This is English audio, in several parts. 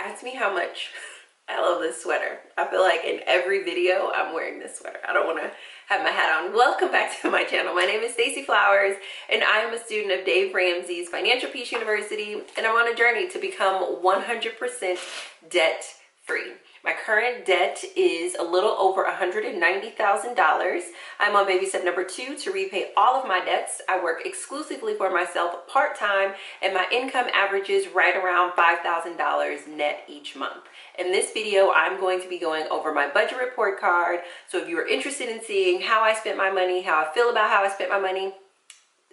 ask me how much I love this sweater. I feel like in every video I'm wearing this sweater. I don't want to have my hat on. Welcome back to my channel. My name is Stacey Flowers and I am a student of Dave Ramsey's Financial Peace University, and I'm on a journey to become 100% debt free. My current debt is a little over $190,000. I'm on baby step number 2 to repay all of my debts. I work exclusively for myself part-time, and my income averages right around $5,000 net each month. In this video, I'm going to be going over my budget report card. So if you are interested in seeing how I spent my money, how I feel about how I spent my money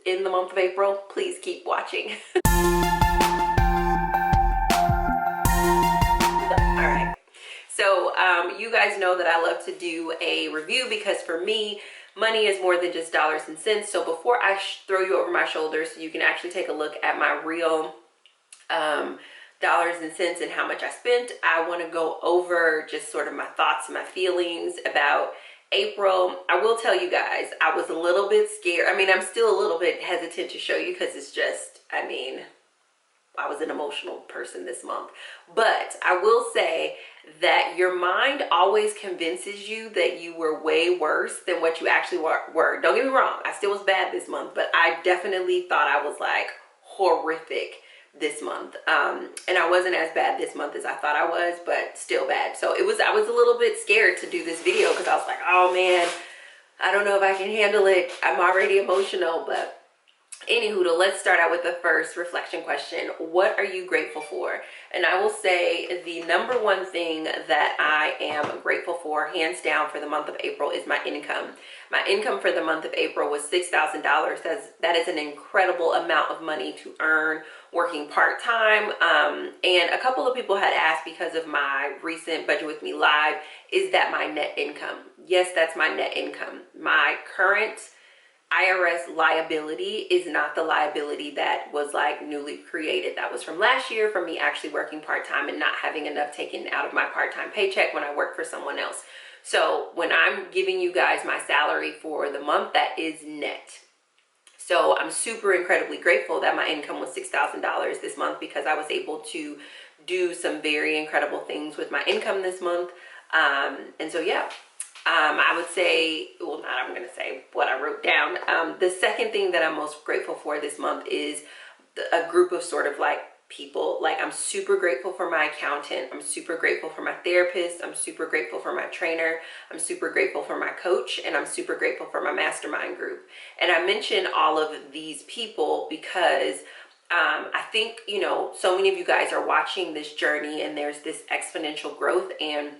in the month of April, please keep watching. All right. So you guys know that I love to do a review because for me, money is more than just dollars and cents. So before I throw you over my shoulder so you can actually take a look at my real dollars and cents and how much I spent, I want to go over just sort of my thoughts and my feelings about April. I will tell you guys, I was a little bit scared. I mean, I'm still a little bit hesitant to show you because it's just, I mean, I was an emotional person this month. But I will say that your mind always convinces you that you were way worse than what you actually were. Don't get me wrong, I still was bad this month, but I definitely thought I was like horrific this month. And I wasn't as bad this month as I thought I was, but still bad. So I was a little bit scared to do this video because I was like, oh man, I don't know if I can handle it. I'm already emotional. But anywho, let's start out with the first reflection question. What are you grateful for? And I will say the number one thing that I am grateful for, hands down, for the month of April is my income. My income for the month of April was $6,000. That is an incredible amount of money to earn working part-time. And a couple of people had asked because of my recent Budget With Me Live, is that my net income? Yes, that's my net income. My current IRS liability is not the liability that was like newly created. That was from last year, from me actually working part-time and not having enough taken out of my part-time paycheck when I worked for someone else. So when I'm giving you guys my salary for the month, that is net. So I'm super incredibly grateful that my income was $6,000 this month because I was able to do some very incredible things with my income this month. And so yeah. I would say, well, I'm going to say what I wrote down. The second thing that I'm most grateful for this month is a group of sort of like people. Like, I'm super grateful for my accountant. I'm super grateful for my therapist. I'm super grateful for my trainer. I'm super grateful for my coach, and I'm super grateful for my mastermind group. And I mention all of these people because I think, you know, so many of you guys are watching this journey and there's this exponential growth, and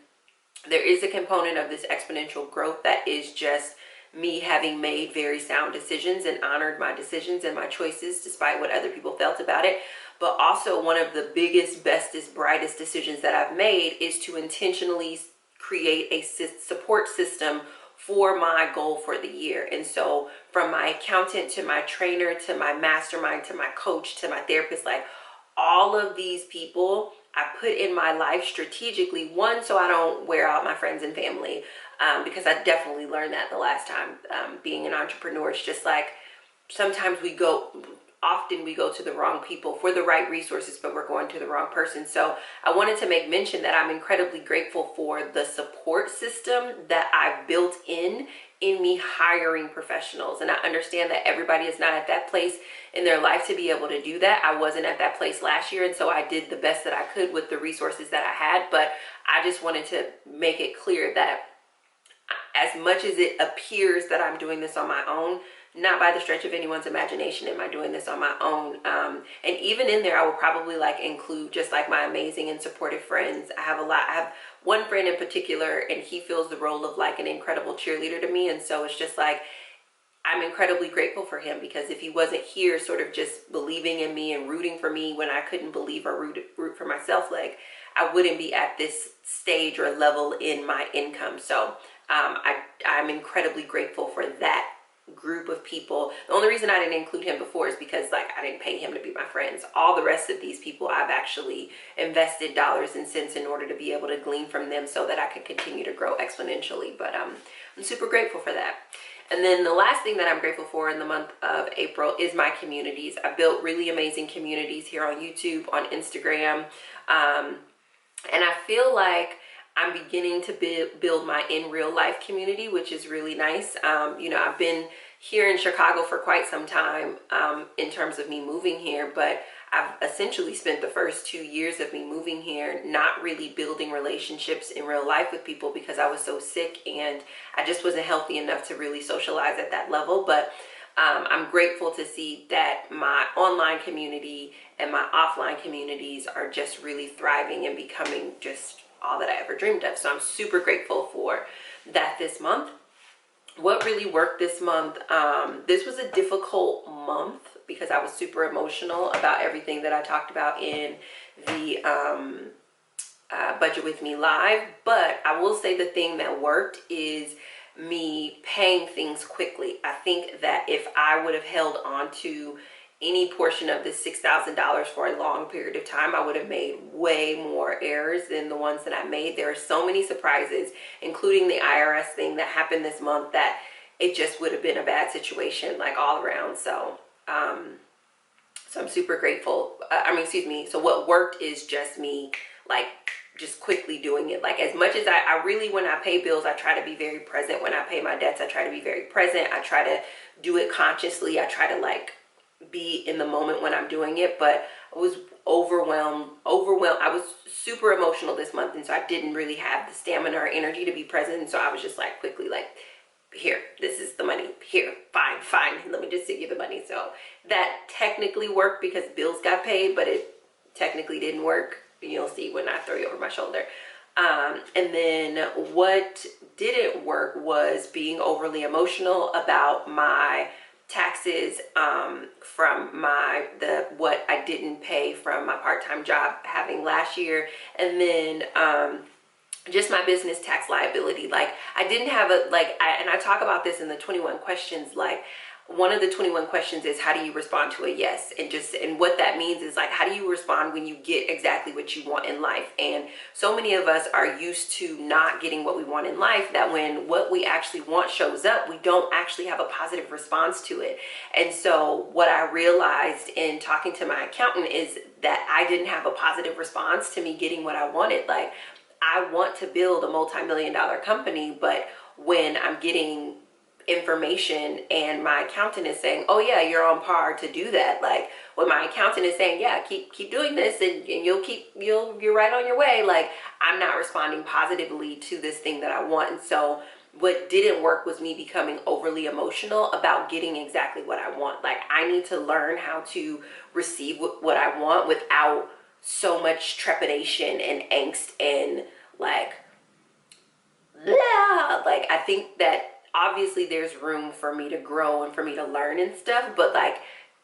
there is a component of this exponential growth that is just me having made very sound decisions and honored my decisions and my choices despite what other people felt about it. But also one of the biggest, bestest, brightest decisions that I've made is to intentionally create a support system for my goal for the year. And so from my accountant to my trainer to my mastermind to my coach to my therapist, like all of these people I put in my life strategically, one, so I don't wear out my friends and family, because I definitely learned that the last time being an entrepreneur. It's just like sometimes often we go to the wrong people for the right resources, but we're going to the wrong person. So I wanted to make mention that I'm incredibly grateful for the support system that I've built in me hiring professionals. And I understand that everybody is not at that place in their life to be able to do that. I wasn't at that place last year, and so I did the best that I could with the resources that I had. But I just wanted to make it clear that as much as it appears that I'm doing this on my own, not by the stretch of anyone's imagination am I doing this on my own. And even in there, I will probably like include just like my amazing and supportive friends. I have one friend in particular, and he fills the role of like an incredible cheerleader to me. And so it's just like, I'm incredibly grateful for him, because if he wasn't here sort of just believing in me and rooting for me when I couldn't believe or root for myself, like I wouldn't be at this stage or level in my income. So I'm incredibly grateful for that group of people. The only reason I didn't include him before is because like I didn't pay him to be my friends. All the rest of these people I've actually invested dollars and cents in order to be able to glean from them so that I could continue to grow exponentially. But I'm super grateful for that. And then the last thing that I'm grateful for in the month of April is my communities. I built really amazing communities here on YouTube, on Instagram. And I feel like I'm beginning to build my in real life community, which is really nice. You know, I've been here in Chicago for quite some time in terms of me moving here, but I've essentially spent the first 2 years of me moving here not really building relationships in real life with people because I was so sick and I just wasn't healthy enough to really socialize at that level. But I'm grateful to see that my online community and my offline communities are just really thriving and becoming just all that I ever dreamed of. So I'm super grateful for that this month. What really worked this month, this was a difficult month because I was super emotional about everything that I talked about in the Budget With Me Live. But I will say the thing that worked is me paying things quickly. I think that if I would have held on to any portion of this $6,000 for a long period of time, I would have made way more errors than the ones that I made. There are so many surprises, including the IRS thing that happened this month, that it just would have been a bad situation like all around. So so I'm super grateful. So what worked is just me like just quickly doing it. Like as much as I really, when I pay bills, I try to be very present. When I pay my debts, I try to be very present. I try to do it consciously. I try to like be in the moment when I'm doing it, but I was overwhelmed. I was super emotional this month, and so I didn't really have the stamina or energy to be present. And so I was just like quickly like, here, this is the money, here, fine, let me just give you the money. So that technically worked because bills got paid, but it technically didn't work. You'll see when I throw you over my shoulder. And then what didn't work was being overly emotional about my taxes from what I didn't pay from my part-time job having last year, and then just my business tax liability. Like I didn't have and I talk about this in the 21 questions. Like one of the 21 questions is, how do you respond to a yes? And what that means is like, how do you respond when you get exactly what you want in life? And so many of us are used to not getting what we want in life, that when what we actually want shows up, we don't actually have a positive response to it. And so what I realized in talking to my accountant is that I didn't have a positive response to me getting what I wanted. Like I want to build a multi-million-dollar company, but when I'm getting information and my accountant is saying, oh yeah, you're on par to do that, like when my accountant is saying, yeah, keep doing this and you're right on your way, like I'm not responding positively to this thing that I want. And so what didn't work was me becoming overly emotional about getting exactly what I want. Like I need to learn how to receive what I want without so much trepidation and angst and like I think that obviously there's room for me to grow and for me to learn and stuff, but like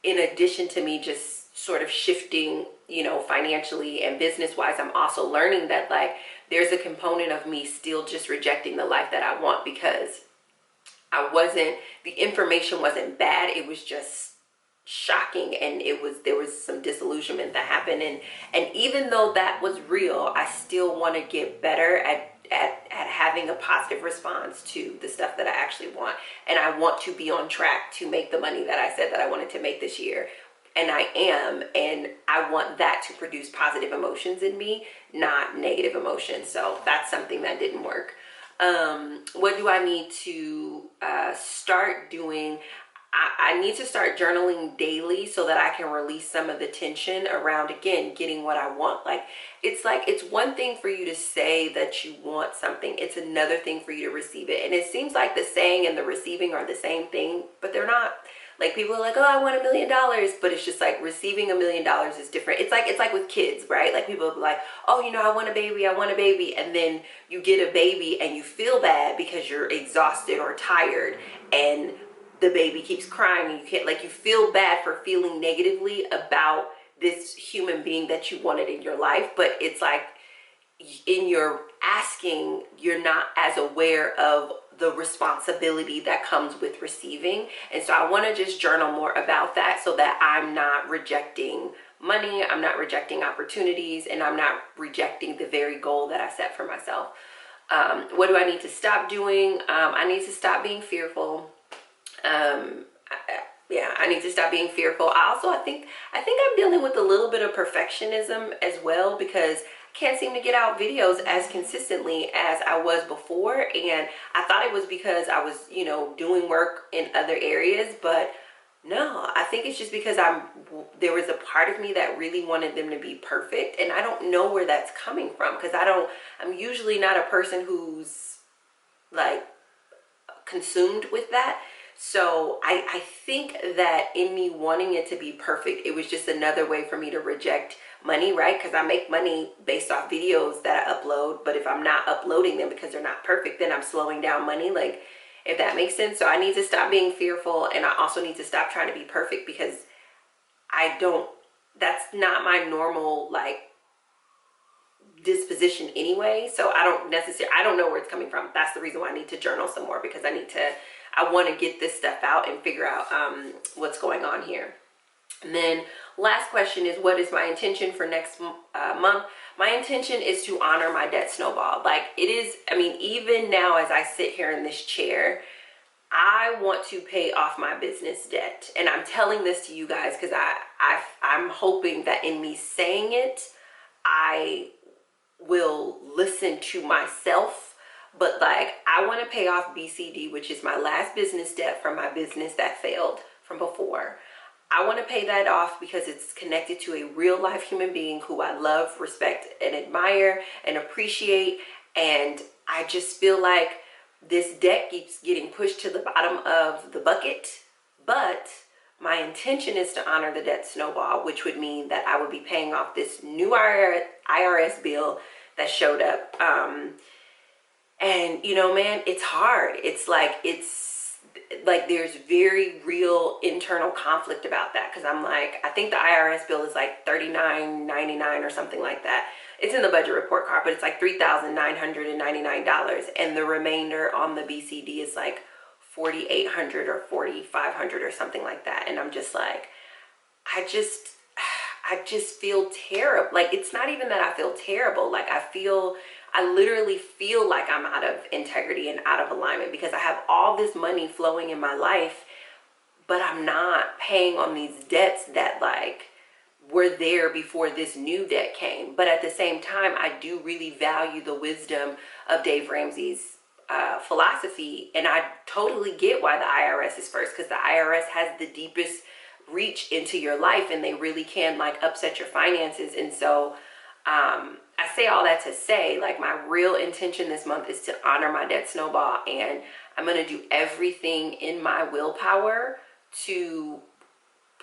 in addition to me just sort of shifting, you know, financially and business wise, I'm also learning that like there's a component of me still just rejecting the life that I want because the information wasn't bad, it was just shocking, and there was some disillusionment that happened, and even though that was real, I still want to get better at having a positive response to the stuff that I actually want. And I want to be on track to make the money that I said that I wanted to make this year, and I am, and I want that to produce positive emotions in me, not negative emotions. So that's something that didn't work. What do I need to start doing? I need to start journaling daily so that I can release some of the tension around, again, getting what I want. Like it's one thing for you to say that you want something. It's another thing for you to receive it. And it seems like the saying and the receiving are the same thing, but they're not. Like people are like, oh, I want $1 million, but it's just like receiving $1 million is different. It's like with kids, right? Like people will be like, oh, you know, I want a baby. And then you get a baby and you feel bad because you're exhausted or tired, and the baby keeps crying and you feel bad for feeling negatively about this human being that you wanted in your life. But it's like in your asking, you're not as aware of the responsibility that comes with receiving. And so I want to just journal more about that so that I'm not rejecting money, I'm not rejecting opportunities, and I'm not rejecting the very goal that I set for myself. What do I need to stop doing? I need to stop being fearful. I need to stop being fearful. I think I'm dealing with a little bit of perfectionism as well, because can't seem to get out videos as consistently as I was before. And I thought it was because I was, you know, doing work in other areas, but no, I think it's just because there was a part of me that really wanted them to be perfect, and I don't know where that's coming from, because I'm usually not a person who's like consumed with that. So I think that in me wanting it to be perfect, it was just another way for me to reject money, right? Because I make money based off videos that I upload, but if I'm not uploading them because they're not perfect, then I'm slowing down money, like, if that makes sense. So I need to stop being fearful, and I also need to stop trying to be perfect, because that's not my normal, like, disposition anyway. So I don't know where it's coming from. That's the reason why I need to journal some more, because I want to get this stuff out and figure out what's going on here. And then last question is, what is my intention for next month? My intention is to honor my debt snowball. Like, it is, I mean, even now as I sit here in this chair, I want to pay off my business debt. And I'm telling this to you guys because I'm hoping that in me saying it, I will listen to myself. But like, I want to pay off BCD, which is my last business debt from my business that failed from before. I want to pay that off because it's connected to a real life human being who I love, respect, and admire and appreciate. And I just feel like this debt keeps getting pushed to the bottom of the bucket. But my intention is to honor the debt snowball, which would mean that I would be paying off this new IRS bill that showed up. And you know, man, it's hard. It's like there's very real internal conflict about that, because I'm like, I think the IRS bill is like $39.99 or something like that. It's in the budget report card, but it's like $3,999, and the remainder on the BCD is like $4,800 or $4,500 or something like that. And I'm just like, I just feel terrible. Like, it's not even that I feel terrible. Like, I literally feel like I'm out of integrity and out of alignment, because I have all this money flowing in my life, but I'm not paying on these debts that like were there before this new debt came. But at the same time, I do really value the wisdom of Dave Ramsey's philosophy. And I totally get why the IRS is first, because the IRS has the deepest reach into your life, and they really can like upset your finances. And so I say all that to say, like, my real intention this month is to honor my debt snowball, and I'm going to do everything in my willpower to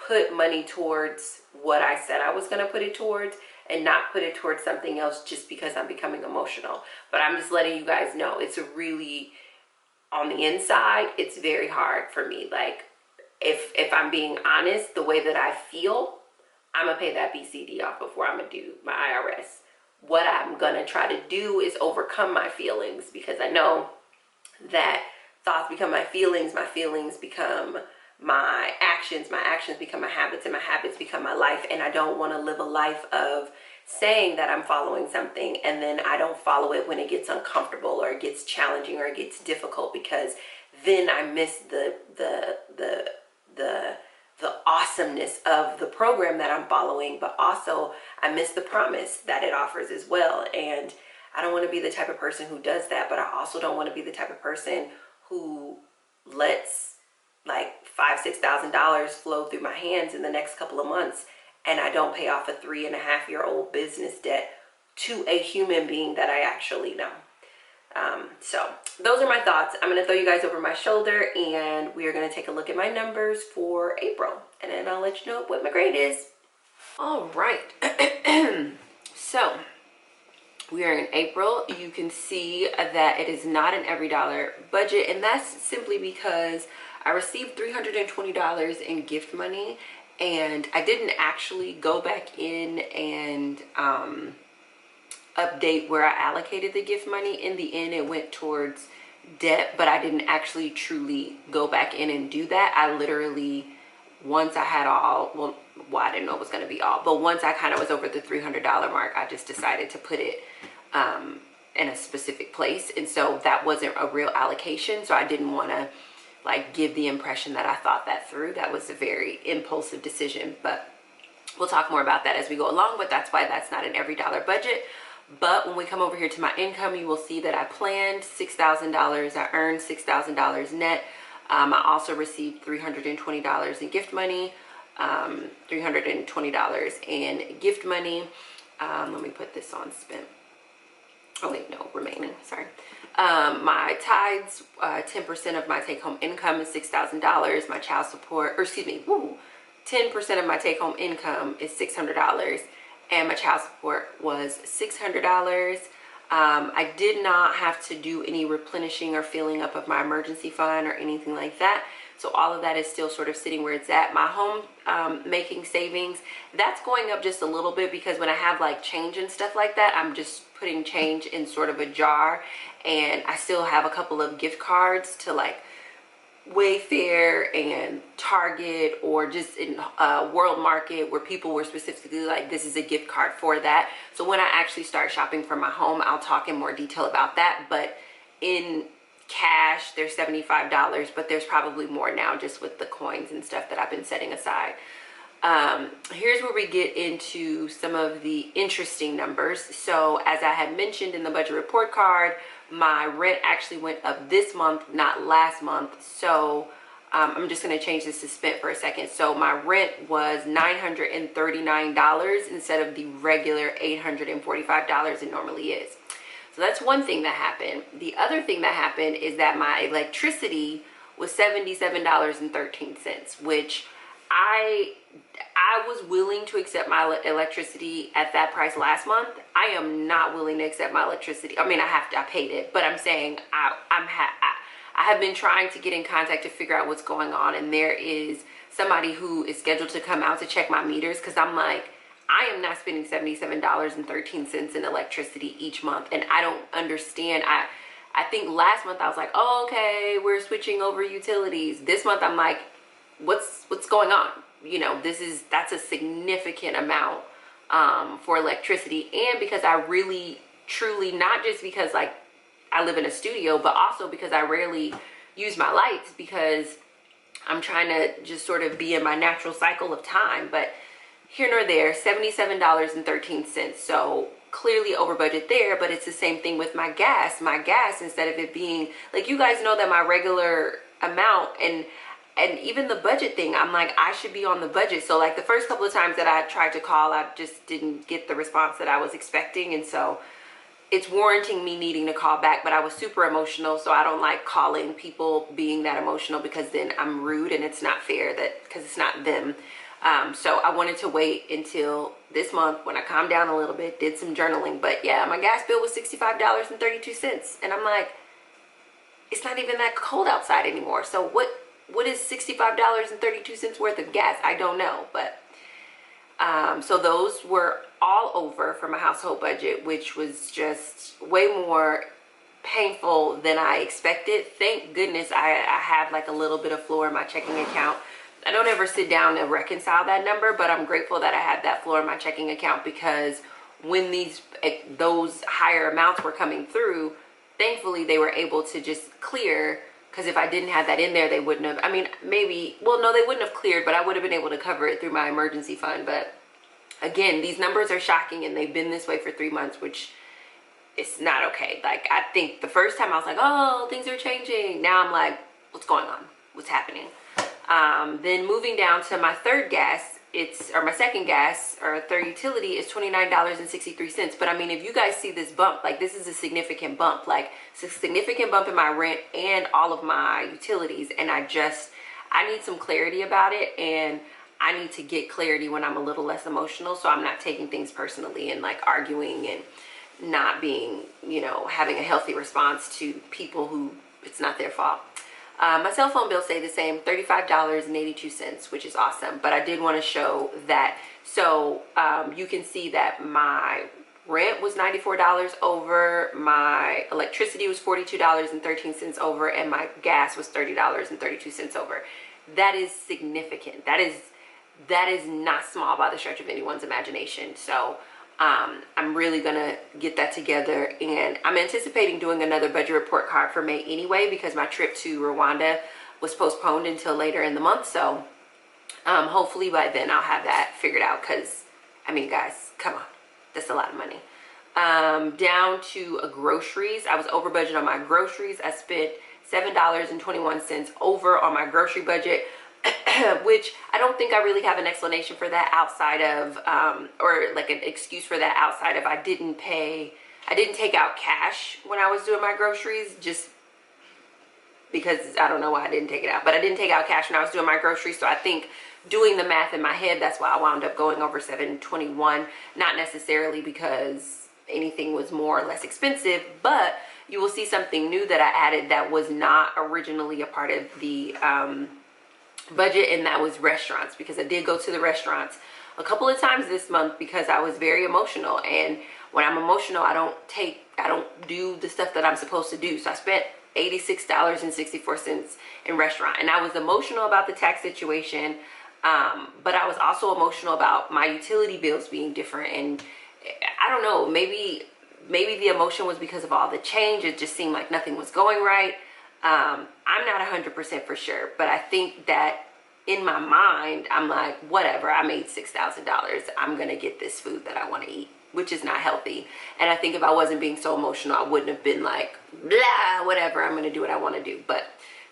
put money towards what I said I was going to put it towards, and not put it towards something else just because I'm becoming emotional. But I'm just letting you guys know, it's really, on the inside, it's very hard for me. Like, if I'm being honest, the way that I feel, I'm gonna pay that BCD off before I'm gonna do my IRS. What I'm gonna try to do is overcome my feelings, because I know that thoughts become my feelings become my actions become my habits, and my habits become my life. And I don't want to live a life of saying that I'm following something and then I don't follow it when it gets uncomfortable or it gets challenging or it gets difficult, because then I miss the awesomeness of the program that I'm following, but also I miss the promise that it offers as well. And I don't want to be the type of person who does that, but I also don't want to be the type of person who lets like $5,000-$6,000 flow through my hands in the next couple of months, and I don't pay off a 3.5-year-old business debt to a human being that I actually know. So those are my thoughts. I'm going to throw you guys over my shoulder, and we are going to take a look at my numbers for April, and then I'll let you know what my grade is. All right. So we are in April. You can see that it is not an every dollar budget, and that's simply because I received $320 in gift money, and I didn't actually go back in and update where I allocated the gift money. In the end, it went towards debt, but I didn't actually truly go back in and do that. I literally, once I had all, well, I didn't know it was going to be all, but once I kind of was over the $300 mark, I just decided to put it in a specific place. And so that wasn't a real allocation. So I didn't want to like give the impression that I thought that through. That was a very impulsive decision, but we'll talk more about that as we go along. But that's why that's not an every dollar budget. But when we come over here to my income, you will see that I planned $6,000. I earned $6,000 net. I also received $320 in gift money, $320 in gift money. Let me put this on spent. Oh wait, no, remaining, sorry. My tithes, 10% of my take-home income is $6,000. My child support, or excuse me, 10% of my take-home income is $600, and my child support was $600. I did not have to do any replenishing or filling up of my emergency fund or anything like that. So all of that is still sort of sitting where it's at. My home making savings, that's going up just a little bit because when I have like change and stuff like that, I'm just putting change in sort of a jar, and I still have a couple of gift cards to like Wayfair and Target, or just in World Market, where people were specifically like, this is a gift card for that. So when I actually start shopping for my home, I'll talk in more detail about that. But in cash, there's $75, but there's probably more now just with the coins and stuff that I've been setting aside. Here's where we get into some of the interesting numbers. So as I had mentioned in the budget report card, my rent actually went up this month, not last month. So I'm just going to change this to spent for a second. So my rent was $939 instead of the regular $845 it normally is. So that's one thing that happened. The other thing that happened is that my electricity was $77.13, which I was willing to accept my electricity at that price last month. I am not willing to accept my electricity. I mean, I paid it, but I'm saying I have been trying to get in contact to figure out what's going on, and there is somebody who is scheduled to come out to check my meters, because I'm like, I am not spending $77.13 in electricity each month, and I don't understand. I think last month I was like, oh, okay, we're switching over utilities. This month I'm like, what's going on? You know, that's a significant amount for electricity. And because I really truly, not just because like I live in a studio, but also because I rarely use my lights, because I'm trying to just sort of be in my natural cycle of time. But here nor there, $77.13. So clearly over budget there, but it's the same thing with my gas. My gas, instead of it being like, you guys know that my regular amount and even the budget thing, I'm like, I should be on the budget. So like the first couple of times that I tried to call, I just didn't get the response that I was expecting. And so it's warranting me needing to call back, but I was super emotional. So I don't like calling people being that emotional, because then I'm rude and it's not fair, because it's not them. So I wanted to wait until this month when I calmed down a little bit, did some journaling. But yeah, my gas bill was $65.32. And I'm like, it's not even that cold outside anymore. So what is $65.32 worth of gas? I don't know. But so those were all over for my household budget, which was just way more painful than I expected. Thank goodness I have like a little bit of floor in my checking account. I don't ever sit down and reconcile that number, but I'm grateful that I had that floor in my checking account, because when those higher amounts were coming through, thankfully they were able to just clear. Because if I didn't have that in there, they wouldn't have, I mean, maybe, well, no, they wouldn't have cleared, but I would have been able to cover it through my emergency fund. But again, these numbers are shocking, and they've been this way for 3 months, which is not okay. Like, I think the first time I was like, oh, things are changing. Now I'm like, what's going on? What's happening? Then moving down to my third gas, my second gas or third utility is $29.63. But I mean, if you guys see this bump, like this is a significant bump, like it's a significant bump in my rent and all of my utilities. And I need some clarity about it, and I need to get clarity when I'm a little less emotional, so I'm not taking things personally and like arguing and not being, you know, having a healthy response to people who it's not their fault. My cell phone bill stayed the same, $35.82, which is awesome. But I did want to show that. So you can see that my rent was $94 over, my electricity was $42.13 over, and my gas was $30.32 over. That is significant. That is not small by the stretch of anyone's imagination. So I'm really gonna get that together, and I'm anticipating doing another budget report card for May anyway, because my trip to Rwanda was postponed until later in the month. So hopefully by then I'll have that figured out, because I mean, guys, come on, that's a lot of money. down to groceries. I was over budget on my groceries. I spent $7.21 over on my grocery budget, which I don't think I really have an explanation for that outside of, or like an excuse for that outside of I didn't take out cash when I was doing my groceries, just because I don't know why I didn't take it out, but I didn't take out cash when I was doing my groceries. So I think doing the math in my head, that's why I wound up going over 721, not necessarily because anything was more or less expensive, but you will see something new that I added that was not originally a part of the budget, and that was restaurants, because I did go to the restaurants a couple of times this month because I was very emotional, and when I'm emotional, I don't do the stuff that I'm supposed to do. So I spent $86.64 in restaurant, and I was emotional about the tax situation, but I was also emotional about my utility bills being different, and I don't know, maybe the emotion was because of all the change. It just seemed like nothing was going right. I'm not 100% for sure, but I think that in my mind, I'm like, whatever, I made $6,000. I'm gonna get this food that I want to eat, which is not healthy. And I think if I wasn't being so emotional, I wouldn't have been like, blah, whatever, I'm gonna do what I want to do. But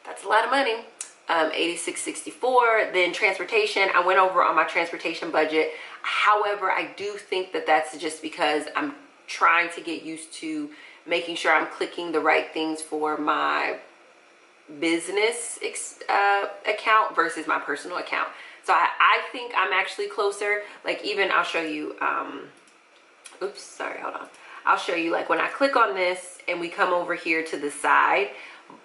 that's a lot of money. $86.64. Then transportation, I went over on my transportation budget. However, I do think that that's just because I'm trying to get used to making sure I'm clicking the right things for my business account versus my personal account. So I think I'm actually closer. Like, even I'll show you, oops, sorry, hold on. I'll show you, like, when I click on this and we come over here to the side,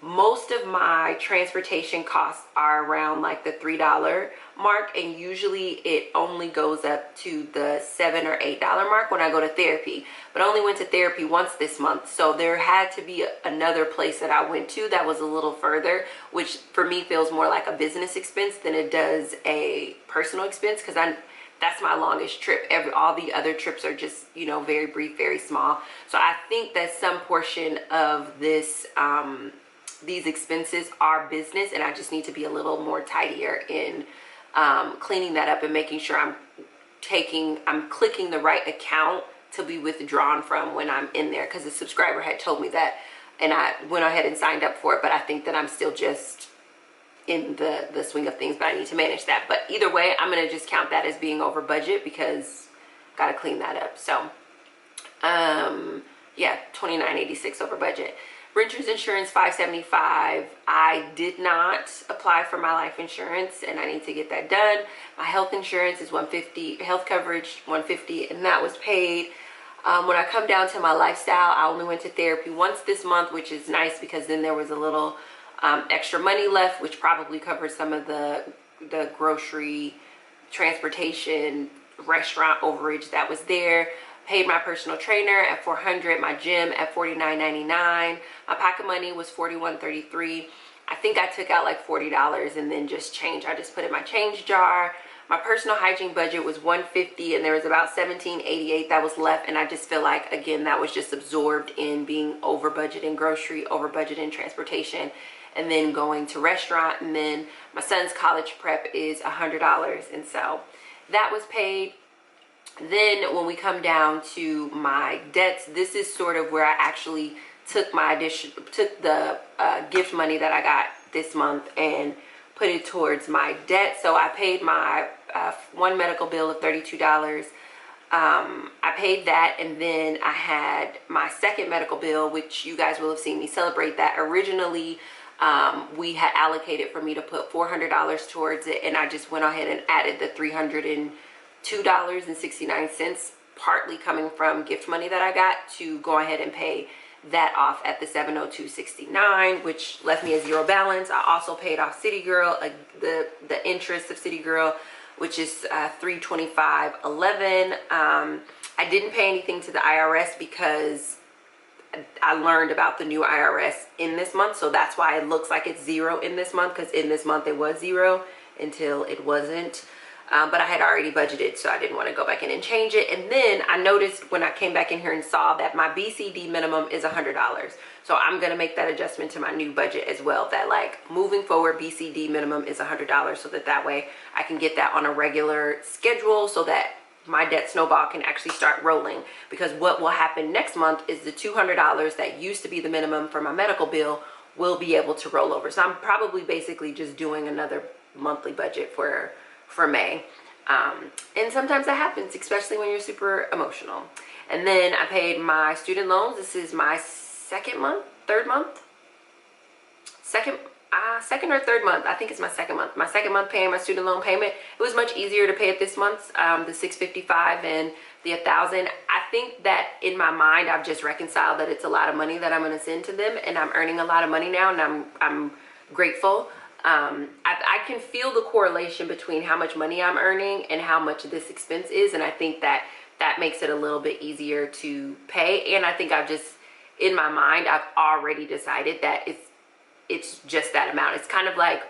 most of my transportation costs are around like the $3 mark, and usually it only goes up to the $7 or $8 mark when I go to therapy. But I only went to therapy once this month, so there had to be another place that I went to that was a little further, which for me feels more like a business expense than it does a personal expense, because that's my longest trip. All the other trips are just, you know, very brief, very small. So I think that some portion of this these expenses are business, and I just need to be a little more tidier in cleaning that up and making sure I'm clicking the right account to be withdrawn from when I'm in there, because the subscriber had told me that, and I went ahead and signed up for it. But I think that I'm still just in the swing of things, but I need to manage that. But either way, I'm gonna just count that as being over budget because gotta clean that up. So yeah, $29.86 over budget. Renter's insurance, $575. I did not apply for my life insurance, and I need to get that done. My health insurance is $150, health coverage $150, and that was paid. When I come down to my lifestyle, I only went to therapy once this month, which is nice because then there was a little extra money left, which probably covered some of the grocery, transportation, restaurant overage that was there. Paid my personal trainer at $400, my gym at $49.99. My pocket money was $41.33. I think I took out like $40 and then just change. I just put in my change jar. My personal hygiene budget was $150, and there was about $17.88 that was left. And I just feel like, again, that was just absorbed in being over budget in grocery, over budget in transportation, and then going to restaurant. And then my son's college prep is $100, and so that was paid. Then when we come down to my debts, this is sort of where I actually took the gift money that I got this month and put it towards my debt. So I paid my one medical bill of $32. I paid that, and then I had my second medical bill, which you guys will have seen me celebrate that. Originally, we had allocated for me to put $400 towards it, and I just went ahead and added the $302.69, partly coming from gift money that I got, to go ahead and pay that off at the $702.69, which left me a zero balance. I also paid off City Girl, the interest of City Girl, which is $325.11. I didn't pay anything to the IRS because I learned about the new IRS in this month, so that's why it looks like it's zero in this month, because in this month it was zero until it wasn't. But I had already budgeted, so I didn't want to go back in and change it. And then I noticed when I came back in here and saw that my BCD minimum is $100. So I'm going to make that adjustment to my new budget as well, that like moving forward, BCD minimum is $100, so that way I can get that on a regular schedule, so that my debt snowball can actually start rolling, because what will happen next month is the $200 that used to be the minimum for my medical bill will be able to roll over. So I'm probably basically just doing another monthly budget for May. And sometimes that happens, especially when you're super emotional. And then I paid my student loans. This is my second or third month. I think it's my second month. My second month paying my student loan payment. It was much easier to pay it this month, the $655 and the $1,000. I think that in my mind, I've just reconciled that it's a lot of money that I'm going to send to them, and I'm earning a lot of money now, and I'm grateful. I can feel the correlation between how much money I'm earning and how much this expense is, and I think that makes it a little bit easier to pay. And I think in my mind, I've already decided that it's just that amount. It's kind of like,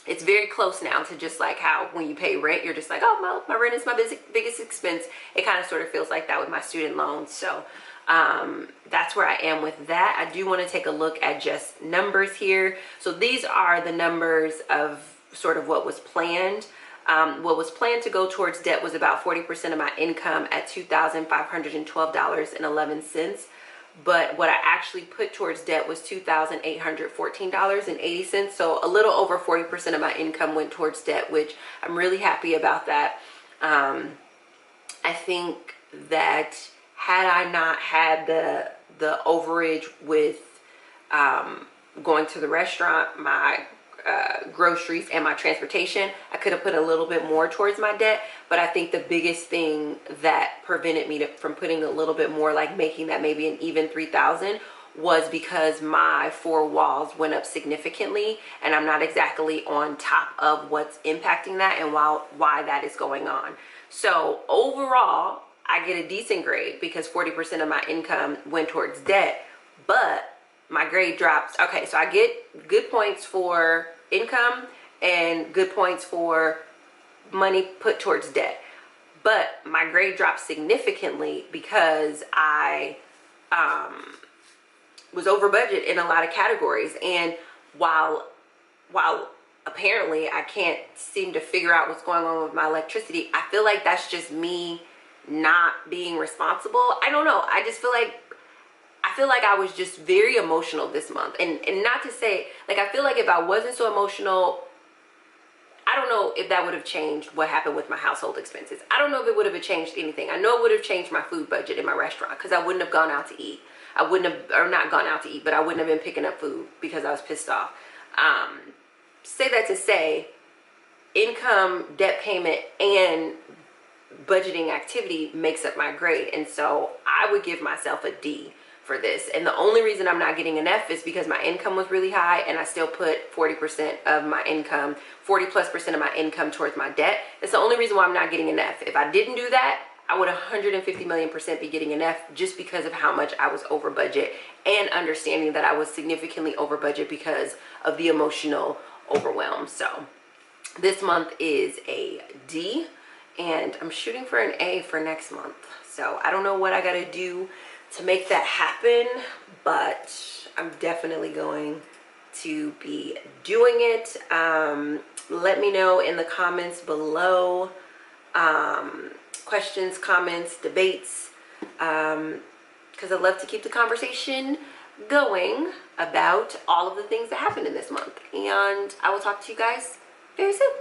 it's very close now to just like how when you pay rent, you're just like, oh, my rent is my biggest expense. It kind of sort of feels like that with my student loans. So that's where I am with that. I do want to take a look at just numbers here. So these are the numbers of sort of what was planned. What was planned to go towards debt was about 40% of my income at $2,512.11. But what I actually put towards debt was $2,814.80. So a little over 40% of my income went towards debt, which I'm really happy about that. I think that had I not had the overage with going to the restaurant, my groceries, and my transportation, I could have put a little bit more towards my debt. But I think the biggest thing that prevented me from putting a little bit more, like making that maybe an even $3,000, was because my four walls went up significantly, and I'm not exactly on top of what's impacting that and why that is going on. So overall, I get a decent grade because 40% of my income went towards debt, but my grade drops. Okay, so I get good points for income and good points for money put towards debt, but my grade dropped significantly because I was over budget in a lot of categories. And while apparently I can't seem to figure out what's going on with my electricity, I feel like that's just me not being responsible. I don't know. I feel like I was just very emotional this month. And not to say, like, I feel like if I wasn't so emotional, I don't know if that would have changed what happened with my household expenses. I don't know if it would have changed anything. I know it would have changed my food budget in my restaurant, because I wouldn't have gone out to eat. I wouldn't have, or not gone out to eat, but I wouldn't have been picking up food because I was pissed off. Say that to say, income, debt payment, and budgeting activity makes up my grade. And so I would give myself a D for this. And the only reason I'm not getting an F is because my income was really high, and I still put 40% of my income, 40+% of my income towards my debt. That's the only reason why I'm not getting an F. If I didn't do that, I would 150 million% be getting an F, just because of how much I was over budget, and understanding that I was significantly over budget because of the emotional overwhelm. So this month is a D, and I'm shooting for an A for next month. So I don't know what I gotta do to make that happen, but I'm definitely going to be doing it. Let me know in the comments below, questions, comments, debates, because I'd love to keep the conversation going about all of the things that happened in this month. And I will talk to you guys very soon.